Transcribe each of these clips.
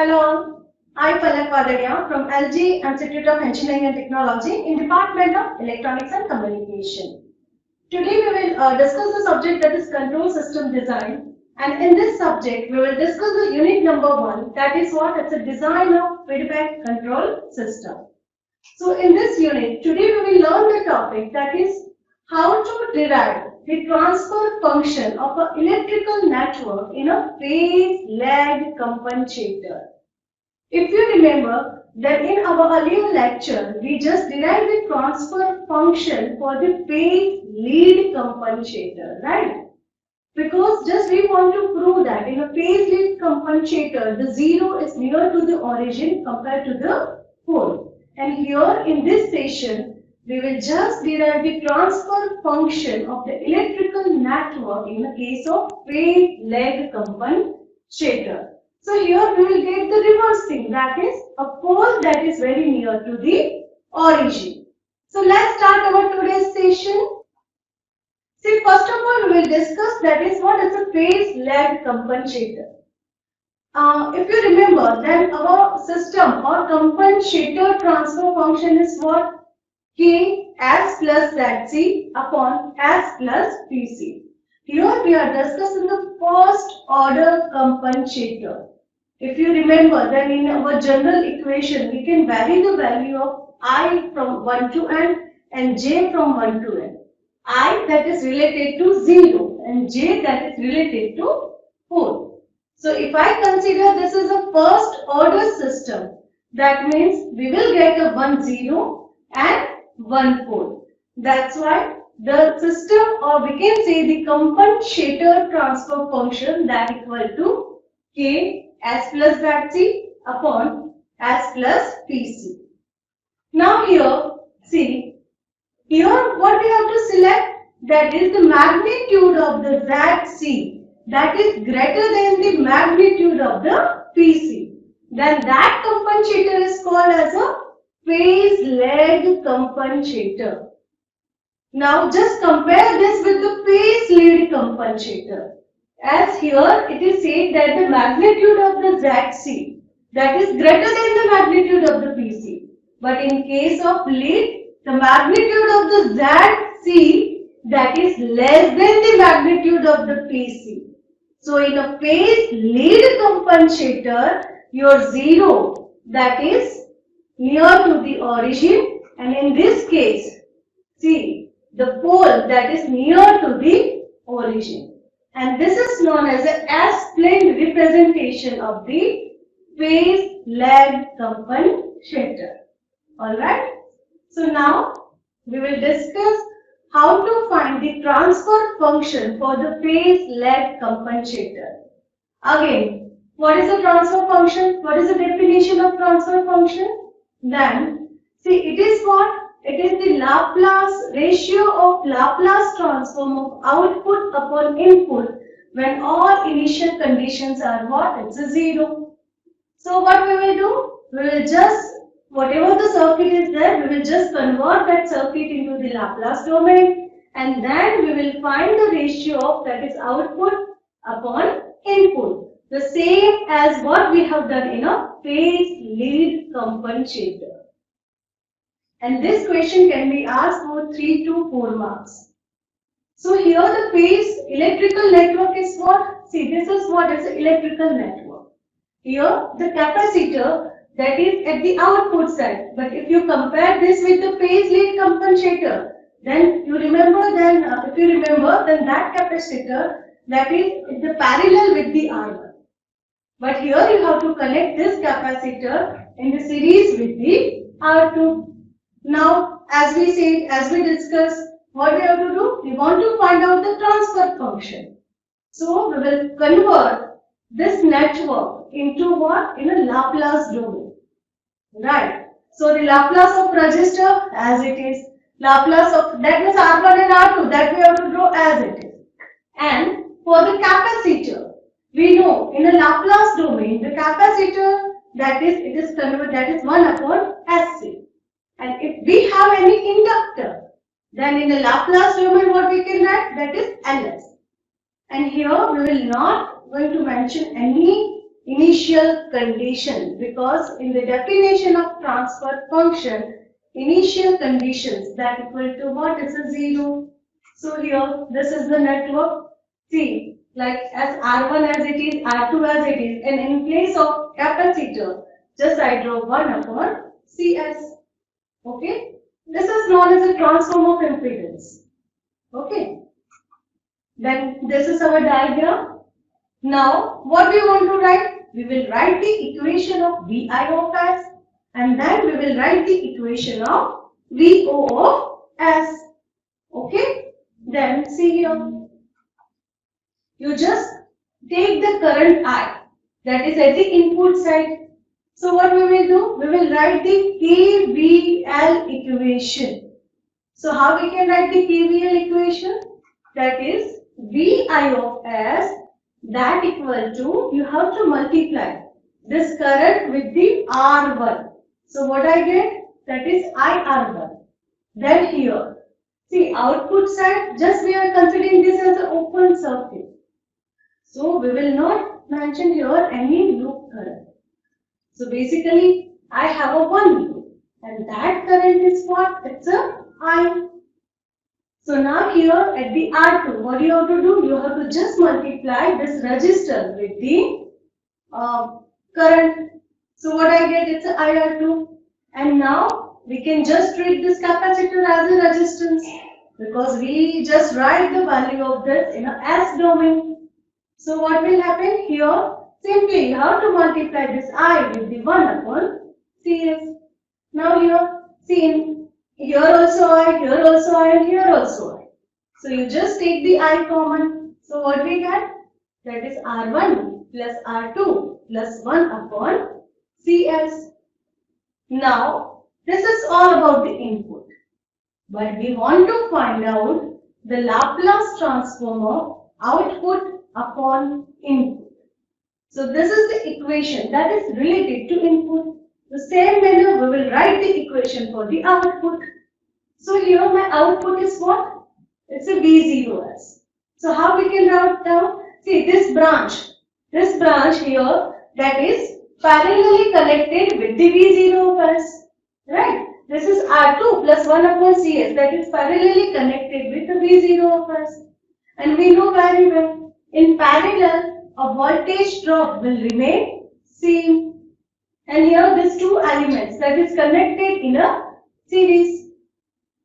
Hello, I'm Palak Vadadia from LG Institute of Engineering and Technology in Department of Electronics and Communication. Today we will discuss the subject that is control system design, and in this subject we will discuss the unit number 1, that is what? It's a design of feedback control system. So in this unit, today we will learn the topic that is how to derive the transfer function of an electrical network in a phase-lag compensator. If you remember that in our earlier lecture, we just derived the transfer function for the phase lead compensator, right? Because just we want to prove that in a phase lead compensator, the zero is near to the origin compared to the pole. And here in this session, we will just derive the transfer function of the electrical network in the case of phase lag compensator. So here we will get the reverse thing, that is a pole that is very near to the origin. So let's start our today's session. See, first of all, we will discuss that is what is a phase lag compensator. If you remember, then our system or compensator transfer function is what? K S plus ZC upon S plus PC. Here we are discussing the first order compensator. If you remember, then in our general equation, we can vary the value of I from 1 to n and j from 1 to n. I that is related to 0 and j that is related to 4. So if I consider this is a first order system, that means we will get a 1 0 and 1 4. That's why the system, or we can say the compensator transfer function, that equal to K S plus ZC upon S plus PC. Now here, see, here what we have to select, that is the magnitude of the ZC that is greater than the magnitude of the PC. Then that compensator is called as a phase lag compensator. Now just compare this with the phase lead compensator. As here it is said that the magnitude of the ZC that is greater than the magnitude of the PC. But in case of lead, the magnitude of the ZC that is less than the magnitude of the PC. So in a phase lead compensator, your 0 that is near to the origin, and in this case, see, the pole that is near to the origin. And this is known as a S-plane representation of the phase lag compensator. Alright. So now we will discuss how to find the transfer function for the phase lag compensator. Again, what is the transfer function? What is the definition of transfer function? Then, see, it is what? It is the Laplace ratio of Laplace transform of output upon input when all initial conditions are what? It's a 0. So what we will do? We will just, whatever the circuit is there, we will just convert that circuit into the Laplace domain, and then we will find the ratio of, that is, output upon input. The same as what we have done in a phase lead compensator. And this question can be asked for 3 to 4 marks. So here the phase electrical network is what? See, this is what is the electrical network. Here the capacitor that is at the output side. But if you compare this with the phase lead compensator, then you remember, then if you remember, then that capacitor that is the parallel with the R1. But here you have to connect this capacitor in the series with the R2. Now, as we said, as we discussed, what we have to do? We want to find out the transfer function. So, we will convert this network into what? In a Laplace domain. Right. So, the Laplace of resistor as it is. Laplace of, that means R1 and R2, that we have to draw as it is. And for the capacitor, we know in a Laplace domain, the capacitor that is, it is converted, that is 1 upon SC. And if we have any inductor, then in the Laplace domain what we can write, that is Ls. And here we will not going to mention any initial condition, because in the definition of transfer function, initial conditions that equal to what is a 0. So here this is the network. See, like as R1 as it is, R2 as it is, and in place of capacitor, just I draw 1 upon Cs. Okay, this is known as a transform of impedance. Okay, then this is our diagram. Now, what we want to write? We will write the equation of Vi of S, and then we will write the equation of Vo of S. Okay? Then see here. You just take the current I, that is at the input side. So what we will do? We will write the KVL equation. So how we can write the KVL equation? That is Vi of S, that equal to, you have to multiply this current with the R1. So what I get? That is IR1. Then here, see output side, just we are considering this as an open circuit. So we will not mention here any loop current. So basically, I have a one loop, and that current is what? It's a I. So now here at the R2, what do you have to do? You have to just multiply this resistor with the current. So what I get? It's a IR2. And now we can just treat this capacitor as a resistance, because we just write the value of this in a S domain. So what will happen here? Simply you have to multiply this I with the 1 upon Cs. Now here, see, here also I, here also I, and here also I. So you just take the I common. So what we get? That is R1 plus R2 plus 1 upon Cs. Now, this is all about the input. But we want to find out the Laplace transform of output upon input. So this is the equation that is related to input. The same manner we will write the equation for the output. So here my output is what? It's a V0S. So how we can write down? See this branch here, that is parallelly connected with the V0S. Right? This is R2 plus 1 upon Cs, that is parallelly connected with the V0S. And we know very well, in parallel, a voltage drop will remain same. And here these two elements that is connected in a series.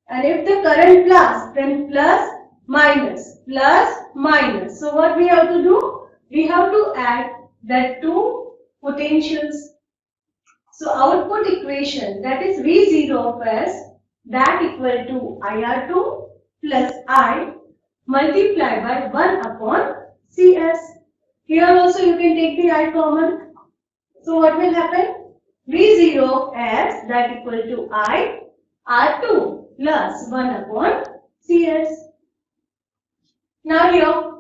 And if the current plus, then plus minus, plus minus. So what we have to do? We have to add that two potentials. So output equation, that is V0 of S, that equal to IR2 plus I multiplied by 1 upon Cs. Here also you can take the I common. So what will happen? V0 of S, that equal to I R2 plus 1 upon Cs. Now here,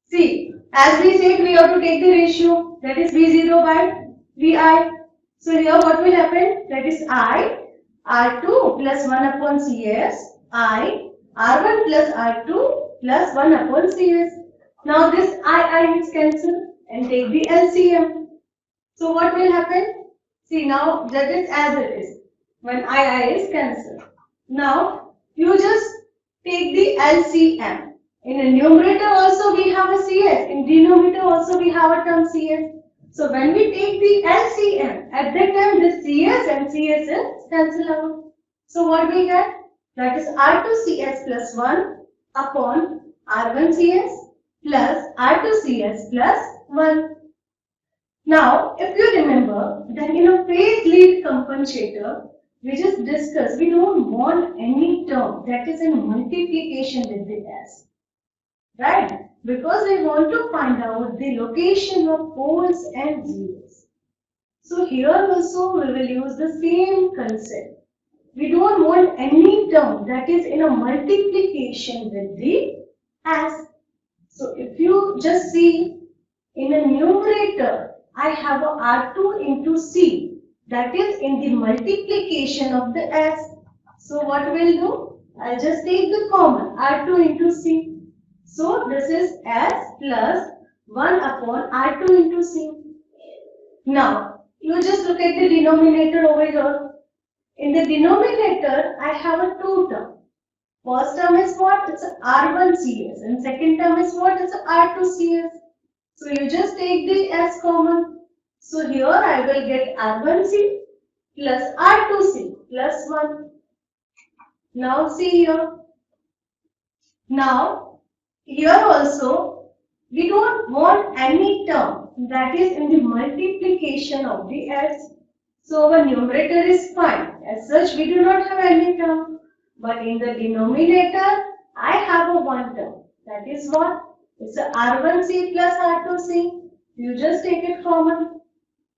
see, as we said, we have to take the ratio, that is V0 by Vi. So here what will happen? That is I R2 plus 1 upon Cs, I R1 plus R2 plus 1 upon Cs. Now this I is cancelled and take the LCM. So what will happen? See, now that is as it is when I is cancelled. Now you just take the LCM. In a numerator also we have a CS. In denominator also we have a term CS. So when we take the LCM, at that time the CS and CS is cancelled out. So what we get? That is R2CS plus 1 upon R1CS plus R2CS plus 1. Now, if you remember, then in a phase lead compensator, we just discussed, we don't want any term that is in multiplication with the S. Right? Because we want to find out the location of poles and zeros. So here also we will use the same concept. We don't want any term that is in a multiplication with the S. So if you just see in a numerator, I have a R2 into C, that is in the multiplication of the S. So what we'll do? I'll just take the common R2 into C. So this is S plus 1 upon R2 into C. Now, you just look at the denominator over here. In the denominator, I have a two term. First term is what? It's a R1CS. And second term is what? It's a R2CS. So you just take the S common. So here I will get R1C plus R2C plus 1. Now see here. Now, here also, we don't want any term that is in the multiplication of the S. So our numerator is fine. As such, we do not have any term. But in the denominator, I have a one term. That is what? It's a R1C plus R2C. You just take it common.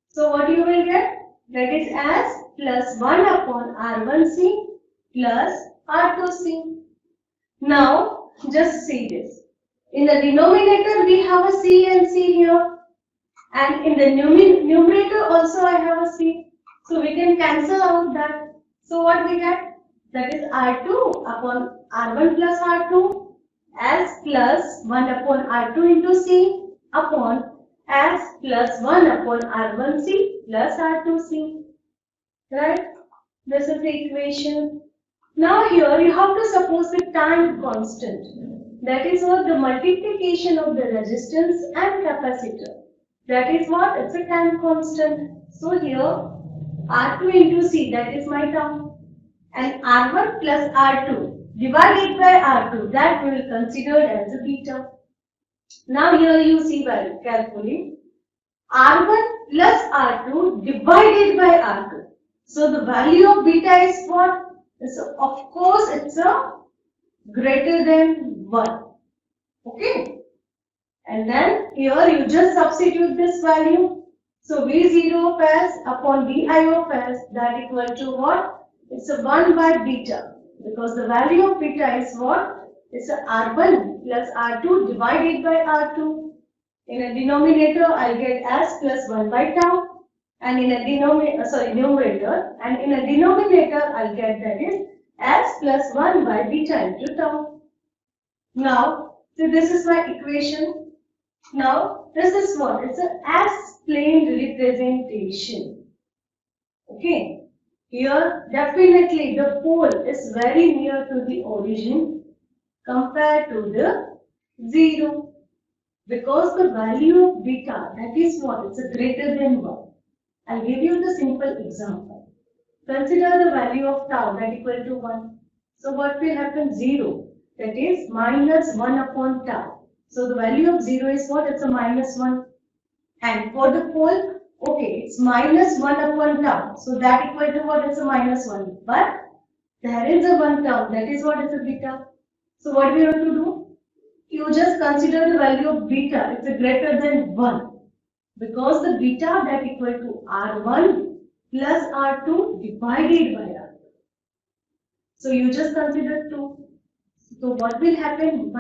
So what you will get? That is S plus 1 upon R1C plus R2C. Now, just see this. In the denominator, we have a C and C here. And in the numerator also I have a C. So we can cancel out that. So what we get? That is R2 upon R1 plus R2 S plus 1 upon R2 into C upon S plus 1 upon R1C plus R2C. Right? This is the equation. Now here you have to suppose the time constant. That is what the multiplication of the resistance and capacitor. That is what? It's a time constant. So here R2 into C, that is my term. And R1 plus R2 divided by R2, that we will consider as a beta. Now here you see very carefully. R1 plus R2 divided by R2. So the value of beta is what? So of course it's a greater than 1. Okay. And then here you just substitute this value. So V0 of S upon Vi of S, that equal to what? It's a 1 by beta. Because the value of beta is what? It's a R1 plus R2 divided by R2. In a denominator, I'll get S plus 1 by tau. And in a numerator, and in a denominator, I'll get that is S plus 1 by beta into tau. Now, so this is my equation. Now, this is what? It's a S-plane representation. Okay. Here, definitely the pole is very near to the origin compared to the 0. Because the value of beta, that is what? It's a greater than 1. I'll give you the simple example. Consider the value of tau, that equal to 1. So what will happen? 0. That is minus 1 upon tau. So the value of 0 is what? It's a minus 1. And for the pole, okay, it's minus 1 upon tau. So that equal to what? It's a minus 1. But there is a 1 term. That is what is a beta. So what we have to do? You just consider the value of beta. It's a greater than 1. Because the beta that equal to R1 plus R2 divided by R2. So you just consider 2. So what will happen?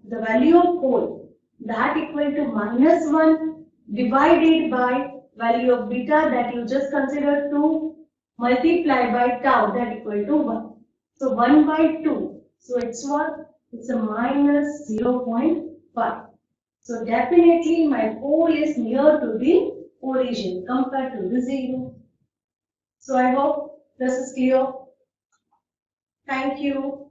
The value of pole that equal to minus 1 divided by value of beta that you just consider 2 multiplied by tau that equal to 1. So 1 by 2. So it's what? It's a minus 0.5. So definitely my pole is near to the origin compared to the 0. So I hope this is clear. Thank you.